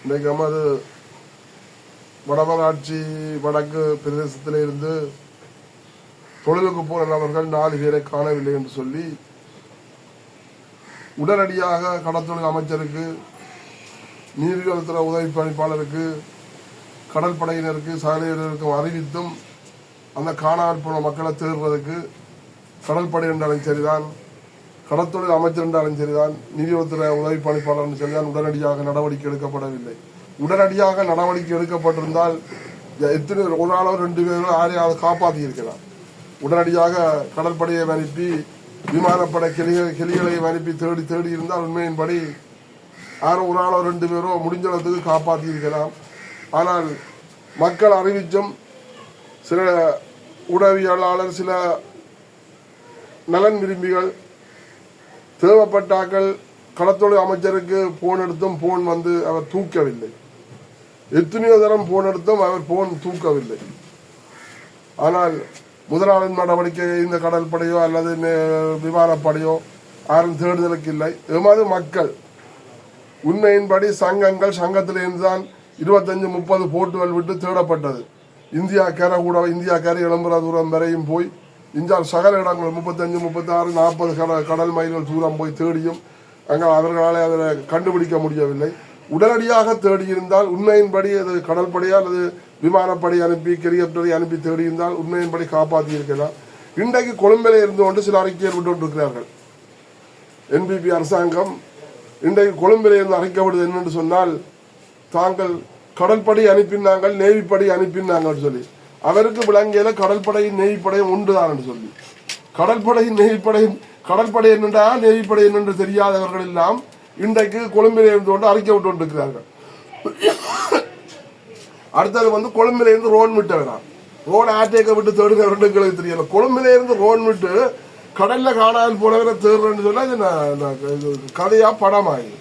இன்றைக்கு நமது வடமராட்சி வடக்கு பிரதேசத்தில் இருந்து தொழிலுக்கு போன நபர்கள் 4 பேரை காணவில்லை என்று சொல்லி உடனடியாக கடற்தொழில் அமைச்சருக்கு, நீர்வளத்துறை உதவி பணிப்பாளருக்கு, கடற்படையினருக்கு, சாலையினருக்கும் அறிவித்தும் அந்த காணாமல் போன மக்களை தேடுறதுக்கு கடற்படை என்றாலும் சரிதான், கடற்தொழில் அமைச்சர் என்றாலும் சரிதான், நீதித்துறை உதவி பணிப்பாளர் என்று சரிதான் உடனடியாக நடவடிக்கை எடுக்கப்படவில்லை. உடனடியாக நடவடிக்கை எடுக்கப்பட்டிருந்தால் எத்தனை ஒரு ஆளோ 2 பேரோ யாரையாவது காப்பாற்றி இருக்கலாம். உடனடியாக கடற்படையை அனுப்பி, விமானப்படை கிளிகளையும் அனுப்பி தேடி இருந்தால் உண்மையின்படி யாரோ ஒரு ஆளோ 2 பேரோ முடிஞ்சளவுக்கு காப்பாற்றி இருக்கலாம். ஆனால் மக்கள் அறிவிச்சும் சில உடவியலாளர், சில நலன் விரும்பிகள் தேவைப்பட்டாக்கள் கடற்தொழில் அமைச்சருக்கு போன் எடுத்தும் போன் வந்து அவர் தூக்கவில்லை. எத்தனையோ தரம் போன் எடுத்தும் அவர் போன் தூக்கவில்லை. ஆனால் முதலாளின் நடவடிக்கை இந்த கடற்படையோ அல்லது விமானப்படையோ யாரும் தேடுதலுக்கு இல்லை. எமது மக்கள் உண்மையின்படி சங்கத்திலிருந்து தான் 25-30 போட்டுகள் விட்டு தேடப்பட்டது. இந்தியா கரை இளம்புற தூரம் வரையும் போய் இந்தியா சகல இடங்கள் 35, 36, 40 கடல் மைல்கள் தூரம் போய் தேடியும் அங்கே அவர்களால் அதை கண்டுபிடிக்க முடியவில்லை. உடனடியாக தேடியிருந்தால் உண்மையின்படி அது கடற்படையா அல்லது விமானப்படை அனுப்பி ஹெலிகாப்டரை அனுப்பி தேடியிருந்தால் உண்மையின்படி காப்பாற்றி இருக்கலாம். இன்றைக்கு கொழும்பிலே இருந்து கொண்டு சில அறிக்கையை விட்டுக்கொண்டிருக்கிறார்கள். என்பிபி அரசாங்கம் இன்றைக்கு கொழும்பிலே இருந்து அறிக்கப்படுது என்னென்று சொன்னால், தாங்கள் கடற்படை அனுப்பினாங்கள், நேவிப்படை அனுப்பினாங்கன்னு சொல்லி. அவருக்கு விளங்கியல கடற்படையின் நேவிப்படையும் ஒன்றுதான் என்று சொல்லி, கடற்படையின் கடற்படை என்னென்றா நேவிப்படை என்னென்று தெரியாதவர்கள் எல்லாம் இன்றைக்கு கொழும்பிலே இருந்து கொண்டு அறிக்கை விட்டு கொண்டிருக்கிறார்கள். அடுத்தது வந்து கொழும்பிலே இருந்து ரோன் விட்டு வேணாம், ரோன் ஆட்டேக்க விட்டு தேடுகிறவர்களுக்கு தெரியல. கொழும்பிலே இருந்து ரோன் விட்டு கடல்ல காணாமல் போனவரை தேடுறேன்னு சொன்னா கதையா படமாயி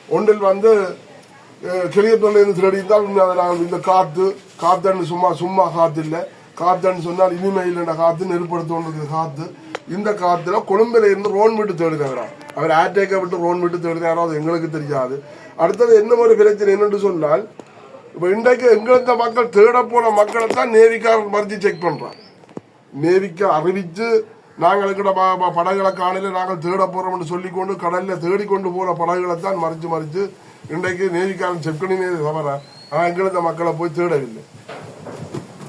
ஒன்றில் வந்து கிளியத்தொழிலிருந்து தேடியிருந்தால் இந்த காத்துன்னு சும்மா காத்து இல்லை, காத்துன்னு சொன்னால் இனிமையில் காத்து, நெருப்படுத்த காத்து. இந்த காத்துல கொழும்பில இருந்து ரோன் விட்டு தேடினாரா, அவர் ஆட்டேக்க விட்டு ரோன் விட்டு தேடினாரோ அது எங்களுக்கு தெரியாது. அடுத்தது என்ன ஒரு பிரச்சனை என்னென்று சொன்னால், இப்போ இன்றைக்கு எங்களுக்கு மக்கள் தேட போன மக்களை தான் நேவிக்காரர் மறிச்சு செக் பண்றான். நேவிக்கு அறிவிச்சு நாங்கள் இருக்கிற படகுகளை காணல, நாங்கள் தேட போறோம்னு சொல்லிக்கொண்டு கடல்ல தேடிக்கொண்டு போற படகுகளை தான் மறிச்சு இன்றைக்கு நேவிக்காரன் செக் பண்ணினே தவிர எங்களுக்கு மக்களை போய் தேடவில்லை.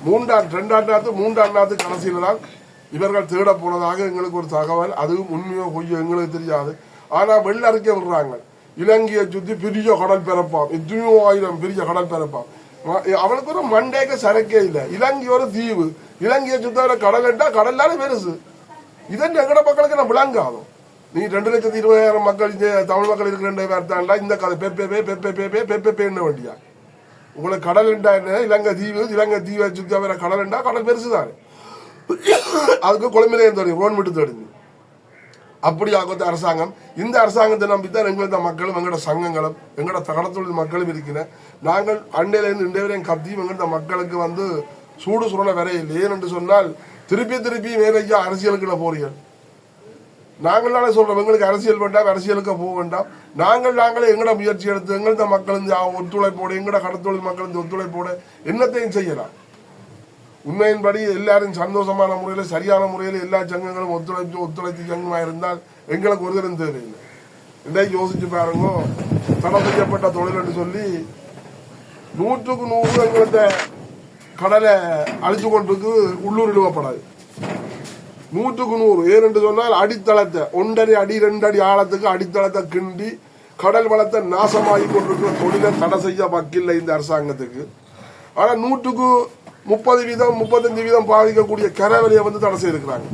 3ஆம் நாத்து கடைசியில தான் இவர்கள் தேட போனதாக எங்களுக்கு ஒரு தகவல். அதுவும் உண்மையோ பொய்யோ எங்களுக்கு தெரியாது. ஆனா வெள்ள அறிக்கை விடுறாங்க, இலங்கையை சுத்தி பெரிய கடல் பிறப்பாம், எத்தனையோ 1000 பெரிய கடல் பிறப்பாம். அவளுக்கு ஒரு மண்டேக்க சரக்கே இல்லை. இலங்கை ஒரு தீவு, இலங்கையை சுத்த கடல் என்றா கடல்லால பெருசு. இதன் எங்கட மக்களுக்கு நான் விளங்காதும். நீ 2,20,000 மக்கள் தமிழ் மக்கள் இருக்கிற இந்த கதை பெப்பே என்ன வேண்டியா உங்களுக்கு கடல் என்றா என்ன? இலங்கை தீவை சுத்தி வேற கடல் என்றா கடல் பெருசுதானே. அதுக்கு கொழும்பிலே இருந்து ரோன் விட்டு தேடுங்க. அப்படி ஆகத்த அரசாங்கம், இந்த அரசாங்கத்தை நம்பித்தான் எங்களோட மக்களும் எங்களோட சங்கங்களும் எங்களோட கடற்தொழில் மக்களும் இருக்கிற. நாங்கள் அண்டையிலிருந்து இன்றைய கத்தியும் எங்களோட மக்களுக்கு வந்து சூடு சுரண வரையில். ஏனென்று சொன்னால் திருப்பி வேலைக்கு அரசியலுக்குள்ள போறீர்கள். நாங்கள் சொல்றோம், எங்களுக்கு அரசியல் வேண்டாம், அரசியலுக்கு போக வேண்டாம். நாங்களே எங்களோட முயற்சி எடுத்து எங்களோட மக்கள் ஒத்துழைப்போடு, எங்களோட கடற்தொழில் மக்கள் ஒத்துழைப்போடு என்னத்தையும் செய்யலாம். உண்மையின்படி எல்லாரும் சந்தோஷமான முறையில், சரியான முறையில் எல்லா சங்கங்களும் ஒத்துழைத்து சங்கமாக இருந்தால் எங்களுக்கு ஒரு தரம் தேவையில்லை. இன்றைக்கு யோசிச்சு பாருங்க, தடை செய்யப்பட்ட தொழில் என்று சொல்லி 100க்கு 100 எங்களோட கடலை அழிச்சு கொண்டிருக்கு. உள்ளூர் இழுவப்படாது 100க்கு 100. ஏனென்று சொன்னால் அடித்தளத்தை 1.5 அடி 2 அடி ஆழத்துக்கு அடித்தளத்தை கிண்டி கடல் வளத்தை நாசமாகி கொண்டிருக்கிற தொழிலை தடை செய்ய வக்கில்லை இந்த அரசாங்கத்துக்கு. ஆனால் 100க்கு 30% 35% பாதிக்கக்கூடிய கரவெளியை வந்து தடை செய்திருக்கிறாங்க.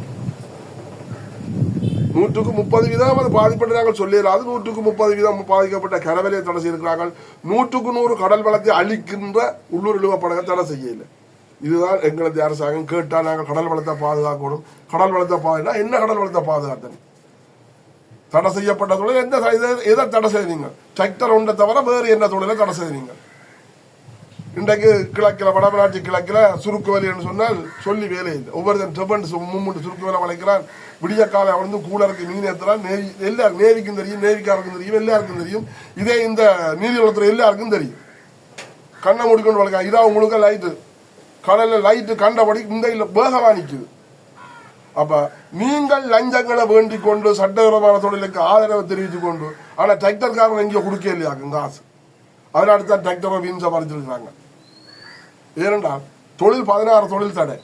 100க்கு 30% அது பாதிப்பட்ட சொல்லிடலாது. 100க்கு 30% பாதிக்கப்பட்ட கரவெளியை தடை செய்திருக்கிறார்கள். 100க்கு 100 கடல் வளத்தை அழிக்கின்ற உள்ளூர் இழுவப்படகை தடை செய்யலை. இதுதான் எங்களது அரசாங்கம். கேட்டா நாங்கள் கடல் வளத்தை பாதுகாக்கணும். கடல் வளத்தை பாதுகா என்ன? கடல் வளத்தை பாதுகாத்தன் தடை செய்யப்பட்ட தொழில் எதை தடை செய்தீங்க? டிராக்டர் ஒன்றை தவிர வேறு என்ன தொழிலை தடை செய்தீங்க? இன்றைக்கு கிழக்கில் வடமராட்சி கிழக்கில் சுருக்கு வலி என்று சொன்னால் சொல்லி வேலை இல்லை. ஒவ்வொருத்தன் ட்ரிபண்ட் மூமெண்ட் சுருக்கு வேலை வளைக்கிறான். விடிய காலை அவன் கூலருக்கு மீன் ஏற்றுறான். நேவி எல்லாரும் நேவிக்கும் தெரியும், நேவிக்காருக்கும் தெரியும், எல்லாருக்கும் தெரியும். இதே இந்த நீதிமன்றத்தில் எல்லாருக்கும் தெரியும். கண்ணை மூடிக்கொண்டு வளர்க்க இதா உங்களுக்கு லைட்டு கடலில் லைட்டு கண்டபடி இந்த இல்லை வேகமாக நிற்குது. அப்ப நீங்கள் லஞ்சங்களை வேண்டிக் கொண்டு சட்டவிரோதமான தொழிலுக்கு ஆதரவை தெரிவித்துக் கொண்டு ஆனால் டிராக்டர்காரன் எங்கேயோ கொடுக்க இல்லையாக்கும் காசு. அதனால தான் டிராக்டரை வீண் சம்பாதிச்சிருக்கிறாங்க. ஏனென்றால் தொழில் 16 தொழில் தடை,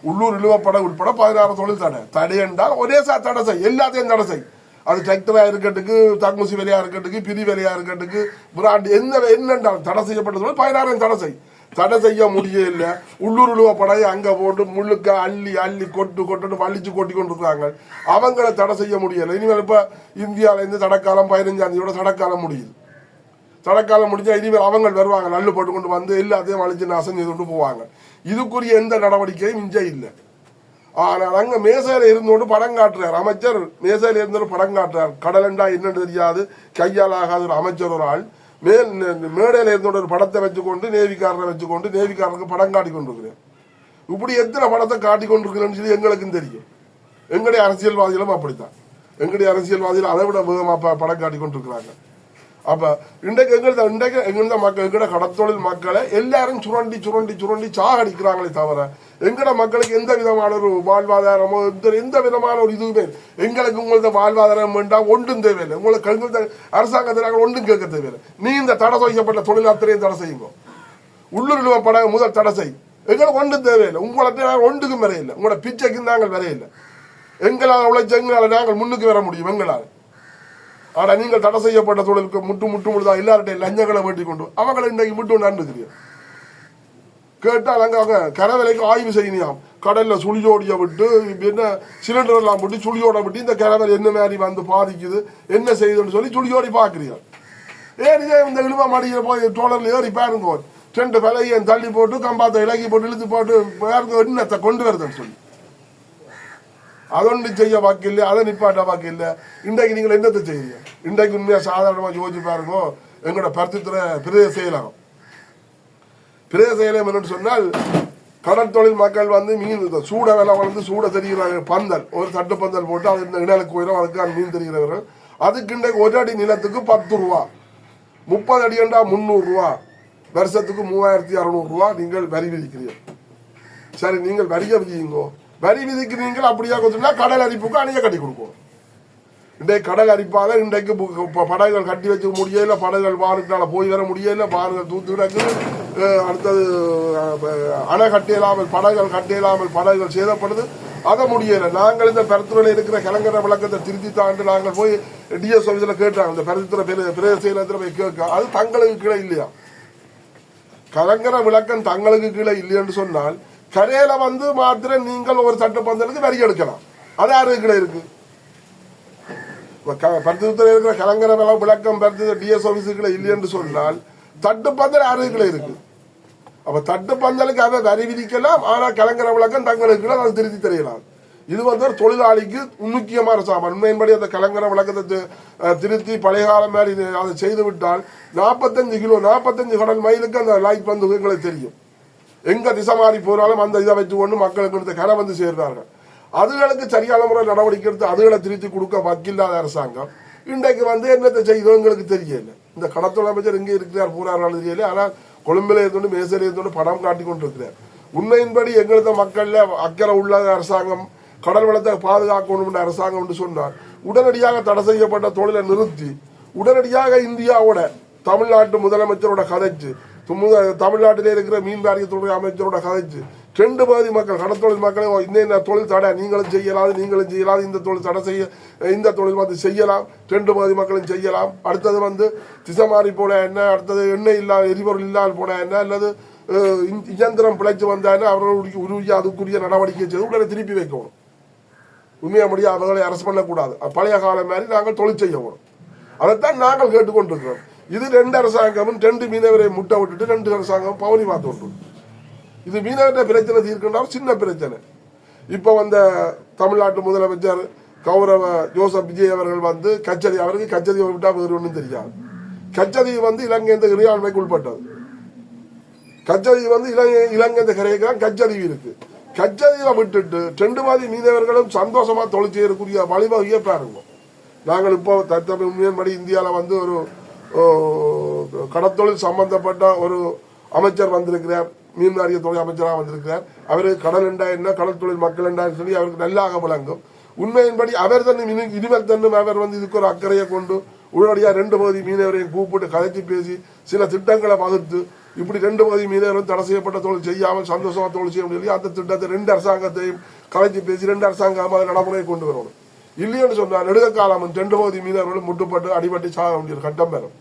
உள்ளூர் இழுவப்பட உட்பட 16 தொழில் தடை. தடை என்றால் ஒரே தடை செய், எல்லாத்தையும் தடை செய். அது டிராக்டராக இருக்கட்டுக்கு, தங்குசி வேலையா இருக்கட்டுக்கு, பிரி வேலையா இருக்கட்டுக்கு, பிராண்ட் என்னென்றால் தடை செய்யப்பட்ட தொழில் 16 தடை செய். தடை செய்ய முடியல. உள்ளூர் இழுவப்படையை அங்கே போட்டு முள்ளுக்க அள்ளி அள்ளி கொட்டு வலிச்சு கொட்டி கொண்டு இருக்காங்க. அவங்கள தடை செய்ய முடியலை. இனிமேல் இப்போ இந்தியாவிலேருந்து தடைக்காலம் 15ஆம் தேதியோட தடைக்காலம் முடியுது. தடைக்காலம் முடிஞ்சா இனிமேல் அவங்க வருவாங்க, நல்லு போட்டு கொண்டு வந்து எல்லாத்தையும் அழிச்சு நாசம் செய்து கொண்டு போவாங்க. இதுக்குரிய எந்த நடவடிக்கையும் இங்கே இல்லை. ஆனால் அங்கே மேசையில் இருந்தோண்டு படம் காட்டுறார் அமைச்சர். மேசையில் இருந்தோடு படம் காட்டுறார். கடலண்டா என்னன்னு தெரியாது, கையால் ஆகாத ஒரு அமைச்சர் ஒரு ஆள் மேடையில் இருந்தோட ஒரு படத்தை வச்சுக்கொண்டு நேவிக்காரரை வச்சுக்கொண்டு நேவிக்காரருக்கு படம் காட்டி கொண்டிருக்கிறேன். இப்படி எத்தனை படத்தை காட்டி கொண்டிருக்கிறேன்னு சொல்லி எங்களுக்கும் தெரியும். எங்களுடைய அரசியல்வாதிகளும் அப்படித்தான். எங்களுடைய அரசியல்வாதிகள் அதை விட வேகமாக படம் காட்டி கொண்டிருக்கிறாங்க. அப்ப இன்றைக்கு எங்கள்த மக்கள் எங்கட கடத்தொழில் மக்களை எல்லாரும் சுரண்டி சுரண்டி சுரண்டி சாகடிக்கிறாங்களே தவிர எங்கட மக்களுக்கு எந்த விதமான ஒரு வாழ்வாதாரமோ எந்த விதமான ஒரு இதுவுமே எங்களுக்கு உங்களது வாழ்வாதாரம் வேண்டாம், ஒன்றும் தேவையில்லை. உங்களுக்கு எங்கள்த அரசாங்கத்தினால ஒன்றும் கேட்க தேவையில்லை. நீ இந்த தடை செய்யப்பட்ட தொழில் அத்தனையும் தடை செய்யுங்க. உள்ளூர் பட முதல் தடை செய். எங்களுக்கு ஒன்றும் தேவையில்லை. உங்களை ஒன்றுக்கும் வரையில்லை. உங்களோட பிச்சைக்கும் நாங்கள் வரையில்லை. எங்களால் உழைச்ச எங்களால் நாங்கள் முன்னுக்கு வர முடியும் எங்களால். ஆனா நீங்கள் தடை செய்யப்பட்ட தொழிலுக்கு முட்டுதான் எல்லார்ட்டையும் லஞ்சங்களை வேட்டி கொண்டு அவங்களை இன்றைக்கு முட்டு நடந்துக்கிறீங்க. கேட்டால் அங்கே அவங்க கரவலைக்கு ஆய்வு செய்யணும். கடல்ல சுழியோடிய விட்டு என்ன சிலிண்டர் எல்லாம் போட்டு சுழியோட விட்டு இந்த கரவல் என்ன மாதிரி வந்து பாதிக்குது என்ன செய்யுதுன்னு சொல்லி சுழியோடி பார்க்குறீங்க. ஏறியே இந்த இழுவ மடியில போய் டோலர்ல ஏறி பாருங்க, 2 விலையை தள்ளி போட்டு கம்பாத்தை இலக்கி போட்டு இழுத்து போட்டு பாருங்க என்னத்தை கொண்டு வருதுன்னு சொல்லி அதொன்று செய்ய வாக்கு இல்லை, அதை நிப்பாட்ட வாக்கு இல்லை. இன்றைக்கு நீங்கள் என்னத்தை செய்யுங்க? இன்றைக்கு உண்மையாக சாதாரணமாக யோசிச்சு பாருங்க. எங்களோட பருத்தித்துறை பிரதேச செயலகம் என்னன்னு சொன்னால் கடற்தொழில் மக்கள் வந்து மீன் சூட வேலை வளர்ந்து சூட தெரிகிறாங்க. பந்தல் ஒரு தட்டு பந்தல் போட்டு அது இந்த இடையிலுக்கு உயரம் அதுக்கு மீன் தெரிகிறவர்கள் அதுக்கு இன்றைக்கு ஒரு அடி நிலத்துக்கு 10 ரூபா, 30 அடி என்றா 300 ரூபா, வருஷத்துக்கு 3600 ரூபா நீங்கள் வரி விதிக்கிறீர்கள். சரி, நீங்கள் வரியை விதிங்கோ. வரி விதிக்கிறீங்கள் அப்படியா கொடுத்தா கடல் அரிப்புக்கு அணைய கட்டி கொடுக்கணும். இன்றைக்கு கடல் அரிப்பாக இன்றைக்கு படகுகள் கட்டி வச்சுக்க முடியல, படகுகள் வாருக்குனால போய் வர முடியல, பாருங்கள் தூத்து கிடக்கு. அடுத்தது அணை கட்டியலாமல் படகுகள் கட்டியலாமல் படகுகள் சேதப்படுது, அதை முடியலை. நாங்கள் இந்த பருத்துறையில் இருக்கிற கலங்கர விளக்கத்தை திருத்தி தாண்டு நாங்கள் போய் டிஎஸ் ஆஃபீஸில் கேட்டாங்க. இந்த பருத்துறை பிரதேச செயலகத்தில் போய் கேட்க அது தங்களுக்கு கீழே இல்லையா. கலங்கர விளக்கம் தங்களுக்கு கீழே இல்லைன்னு சொன்னால் கரையில வந்து மாத்திரம் நீங்கள் ஒரு சட்ட பந்தலுக்கு வரி எடுக்கலாம். அது யாருக்குள்ள இருக்கு? பருத்தித்துறை இருக்கிற கலங்கர விளக்கம் பருத்தி டிஎஸ் ஆபீஸுக்குள்ள இல்லைன்னு சொன்னால் தட்டு பந்தல் யாருக்குள்ள இருக்கு? அப்ப தட்டு பந்தலுக்கு அதை வரி விதிக்கலாம். ஆனா கலங்கர விளக்கம் தங்களுக்கு அதை திருத்தி தெரியலாம். இது வந்து ஒரு தொழிலாளிக்கு முக்கியமான சாமான். உண்மையின்படி அந்த கலங்கர விளக்கத்தை திருத்தி பழைய காலம் மாதிரி அதை செய்து விட்டால் 45 கிலோ 45 கடல் மைலுக்கு அந்த லைட் வந்து எங்களுக்கு தெரியும். எங்க திசை மாறி போனாலும் அந்த இதை வச்சு கொண்டு மக்களுக்கு இந்த கரை வந்து சேர்றார்கள். அதுகளுக்கு சரியான முறை நடவடிக்கை எடுத்து அதுகளை திருத்தி கொடுக்க வக்கில்லாத அரசாங்கம் இன்றைக்கு வந்து என்னத்தை செய்தோம் எங்களுக்கு தெரியல. இந்த கடத்தொழில் அமைச்சர் எங்கே இருக்கிறார் பூரார்கள் தெரியல. ஆனால் கொழும்பில் இருந்தோண்டு மேசையில் இருந்தோண்டு படம் காட்டி கொண்டு இருக்கிறார். உண்மையின்படி எங்களது மக்கள்ல அக்கறை உள்ள அரசாங்கம் கடல் வளத்தை பாதுகாக்கணும் அரசாங்கம் என்று சொன்னார். உடனடியாக தடை செய்யப்பட்ட தொழிலை நிறுத்தி உடனடியாக இந்தியாவோட தமிழ்நாட்டு முதலமைச்சரோட கதைச்சு தமிழ்நாட்டிலே இருக்கிற மீன் வாரியத்துறை அமைச்சரோட கதைச்சு 2 பகுதி மக்கள் கடற்தொழில் மக்களை இந்த தொழில் தடை நீங்களும் செய்யலாது இந்த தொழில் தடை செய்ய இந்த தொழில் வந்து செய்யலாம் 2 பகுதி மக்களும் செய்யலாம். அடுத்தது வந்து திசை மாறி போன என்ன, அடுத்தது எண்ணெய் இல்லாத எரிபொருள் இல்லாமல் போன என்ன, அல்லது இயந்திரம் பிழைச்சு வந்தா என்ன, அவர்களுடைய உருவிய அதுக்குரிய நடவடிக்கை செய்து உடனே திருப்பி வைக்கணும். உண்மையா முடியாது அவர்களை அரசு பண்ணக்கூடாது. பழைய காலம் மாதிரி நாங்கள் தொழில் செய்யணும். அதைத்தான் நாங்கள் கேட்டுக்கொண்டிருக்கிறோம். இது 2 அரசாங்கமும் 2 மீனவரை முட்டை விட்டுட்டு 2 அரசாங்கம் பவுனி பார்த்து விட்டு இது மீனவர்கிட்ட பிரச்சனை தீர்க்கின்றாலும் சின்ன பிரச்சனை. இப்போ வந்த தமிழ்நாட்டு முதலமைச்சர் கௌரவ ஜோசப் விஜய் அவர்கள் வந்து அவருக்கு கச்சதீவை விட்டா வேறு ஒன்றும் தெரியாது. கச்சதீவு வந்து இலங்கை இறையாண்மைக்கு உட்பட்டது. கச்சதீவு வந்து இலங்கை கரையெல்லாம் கச்சதீவு இருக்கு. கச்சதீவை விட்டுட்டு 2 பாதி மீனவர்களும் சந்தோஷமா தொழில் செய்யக்கூடிய வழிவகையை பாருங்க. நாங்கள் இப்போ உண்மையின்படி இந்தியாவில் வந்து ஒரு கடற்தொழில் சம்பந்தப்பட்ட ஒரு அமைச்சர் வந்திருக்கிறார், மீன்வாரிய தொழில் அமைச்சராக வந்திருக்கிறார். அவரு கடல் என்றா என்ன, கடல் தொழில் மக்கள் என்றான்னு சொல்லி அவருக்கு நல்லாக விளங்கும். உண்மையின்படி அவர் தன்னும் இனிமேல் தன்னும் அவர் வந்து இதுக்கு ஒரு அக்கறையை கொண்டு உடனடியாக 2 பகுதி மீனவரையும் கூப்பிட்டு கதைச்சி பேசி சில திட்டங்களை வகுத்து இப்படி 2 பகுதி மீனவரும் தடை செய்யப்பட்ட தொழில் செய்யாமல் சந்தோஷமா தொழில் செய்ய முடியல. அந்த திட்டத்தை 2 அரசாங்கத்தையும் கலைச்சி பேசி 2 அரசாங்கம் அதை நடைமுறையை கொண்டு வரணும். இல்லைன்னு சொன்னா நெடுக காலம் 2 பகுதி மீனவர்களும் முட்டுப்பட்டு அடிபட்டு சாக வேண்டிய கட்டம் பெறும்.